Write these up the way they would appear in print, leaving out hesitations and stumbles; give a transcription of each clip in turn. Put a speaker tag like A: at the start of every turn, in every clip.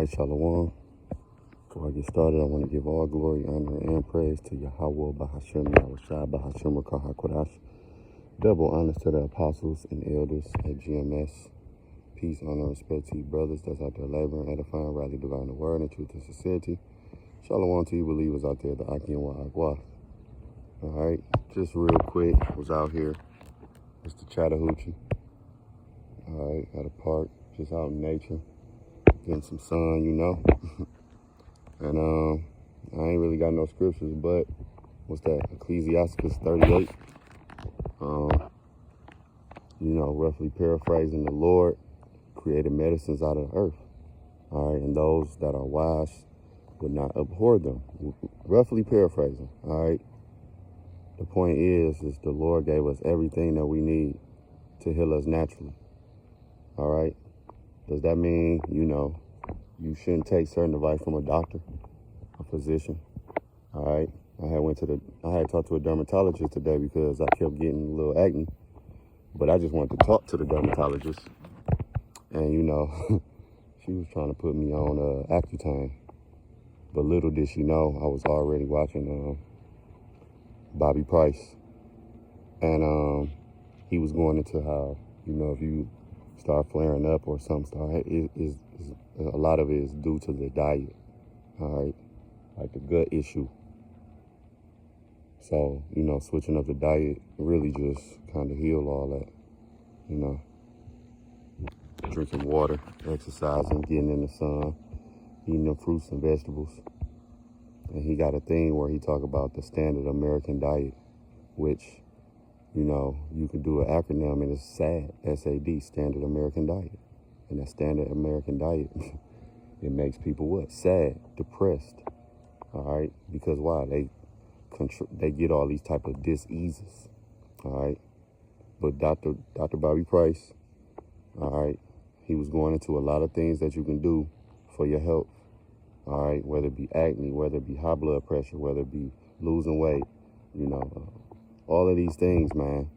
A: All right, Shalom. Before I get started, I want to give all glory, honor, and praise to Yahweh, Bahashem, Yahushua, Bahashem, Rakah HaKodash. Double honors to the apostles and elders at GMS. Peace, honor, and respect to you brothers that's out there laboring, edifying, rightly dividing the word and truth and sincerity. Shalom to you believers out there, the Aki and Wa'agwa. All right, just real quick, was out here. It's the Chattahoochee. All right, at a park, just out in nature, getting some sun, you know. And I ain't really got no scriptures, but what's that? Ecclesiastes 38. Roughly paraphrasing, the Lord created medicines out of the earth. All right, and those that are wise would not abhor them. Roughly paraphrasing. All right. The point is the Lord gave us everything that we need to heal us naturally. All right. Does that mean, you shouldn't take certain advice from a doctor, a physician? All right. I had talked to a dermatologist today because I kept getting a little acne, but I just wanted to talk to the dermatologist. And, she was trying to put me on Accutane. But little did she know, I was already watching Bobby Price. And he was going into how, if you start flaring up or something, a lot of it is due to the diet. All right. Like the gut issue. So, switching up the diet really just kind of heal all that, drinking water, exercising, getting in the sun, eating the fruits and vegetables. And he got a thing where he talk about the standard American diet, which, you can do an acronym and it's SAD, S-A-D, Standard American Diet. And that Standard American Diet, it makes people what? Sad, depressed, all right? Because why? They get all these type of diseases, all right? But Dr. Bobby Price, all right, he was going into a lot of things that you can do for your health, all right? Whether it be acne, whether it be high blood pressure, whether it be losing weight, all of these things, man.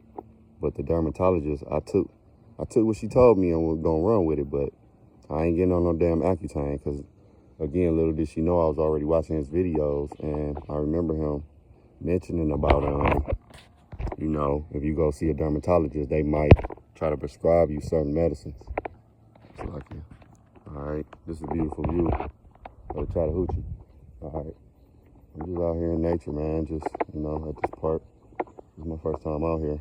A: But the dermatologist, I took what she told me and was gonna run with it, but I ain't getting on no damn Accutane because, again, little did she know I was already watching his videos, and I remember him mentioning about, if you go see a dermatologist, they might try to prescribe you certain medicines. So like, all right, this is a beautiful view of the Chattahoochee. All right, I'm just out here in nature, man. Just at this park. This is my first time out here.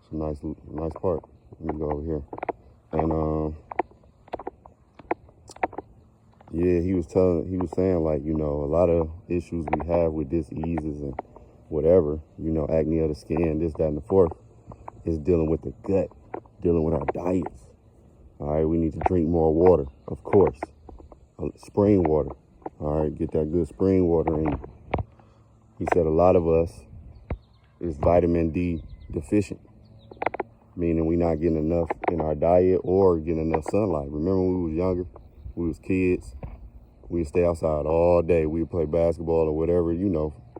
A: It's a nice park. Let me go over here. And he was saying like, a lot of issues we have with diseases and whatever, acne of the skin, this, that, and the fourth, is dealing with the gut, dealing with our diets. All right, we need to drink more water, of course. Spring water. All right, get that good spring water in. He said a lot of us is vitamin D deficient, meaning we not getting enough in our diet or getting enough sunlight. Remember when we was younger, we was kids, we'd stay outside all day. We'd play basketball or whatever,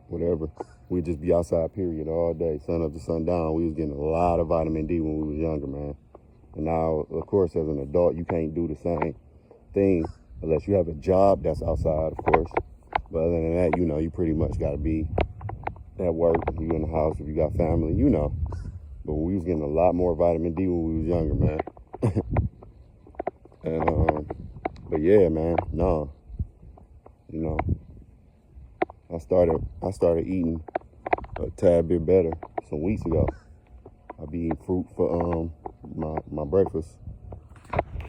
A: whatever. We'd just be outside, period, all day, sun up to sundown. We was getting a lot of vitamin D when we was younger, man. And now, of course, as an adult, you can't do the same thing unless you have a job that's outside, of course. But other than that, you pretty much got to be at work, you in the house, if you got family, But we was getting a lot more vitamin D when we was younger, man. And, but yeah, man, I started eating a tad bit better some weeks ago. I be eating fruit for my breakfast.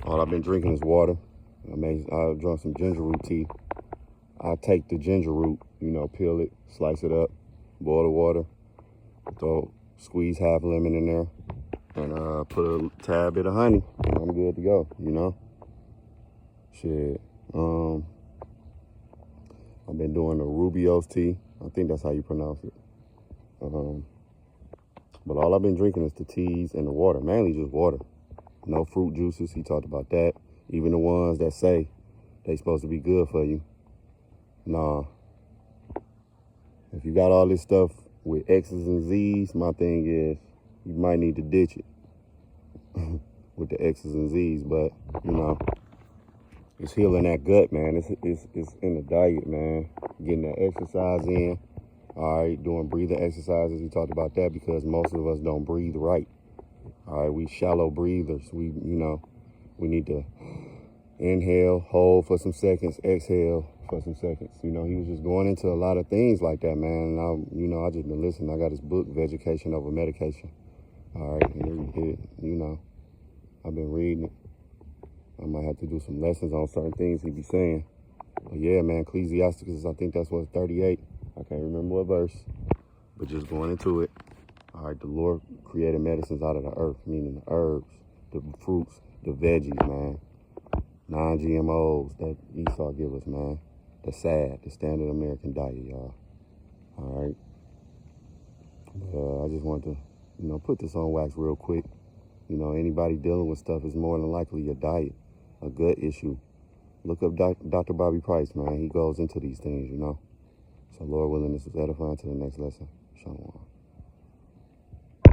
A: All I've been drinking is water. I drunk some ginger root tea. I take the ginger root, peel it, slice it up, boil the water, squeeze half lemon in there, and put a tad bit of honey, and I'm good to go, Shit. I've been doing the Rubio's tea. I think that's how you pronounce it. But all I've been drinking is the teas and the water, mainly just water. No fruit juices, he talked about that. Even the ones that say they supposed to be good for you. Nah. If you got all this stuff with X's and Z's, my thing is you might need to ditch it with the X's and Z's. But, It's healing that gut, man. It's in the diet, man. Getting that exercise in. All right, doing breathing exercises. We talked about that because most of us don't breathe right. All right, we shallow breathers. We need to inhale, hold for some seconds, exhale for some seconds. He was just going into a lot of things like that, man. And I just been listening. I got his book, Vegetation Over Medication. All right, and I've been reading it. I might have to do some lessons on certain things he be saying. But yeah, man, Ecclesiasticus, I think that's what's 38. I can't remember what verse, but just going into it. All right, the Lord created medicines out of the earth, meaning the herbs, the fruits, the veggies, man. Non-GMOs that Esau give us, man. The SAD, the standard American diet, y'all. All right. But I just wanted to, put this on wax real quick. Anybody dealing with stuff is more than likely a diet, a gut issue. Look up Dr. Bobby Price, man. He goes into these things, So Lord willing, this is edifying to the next lesson. Shalom.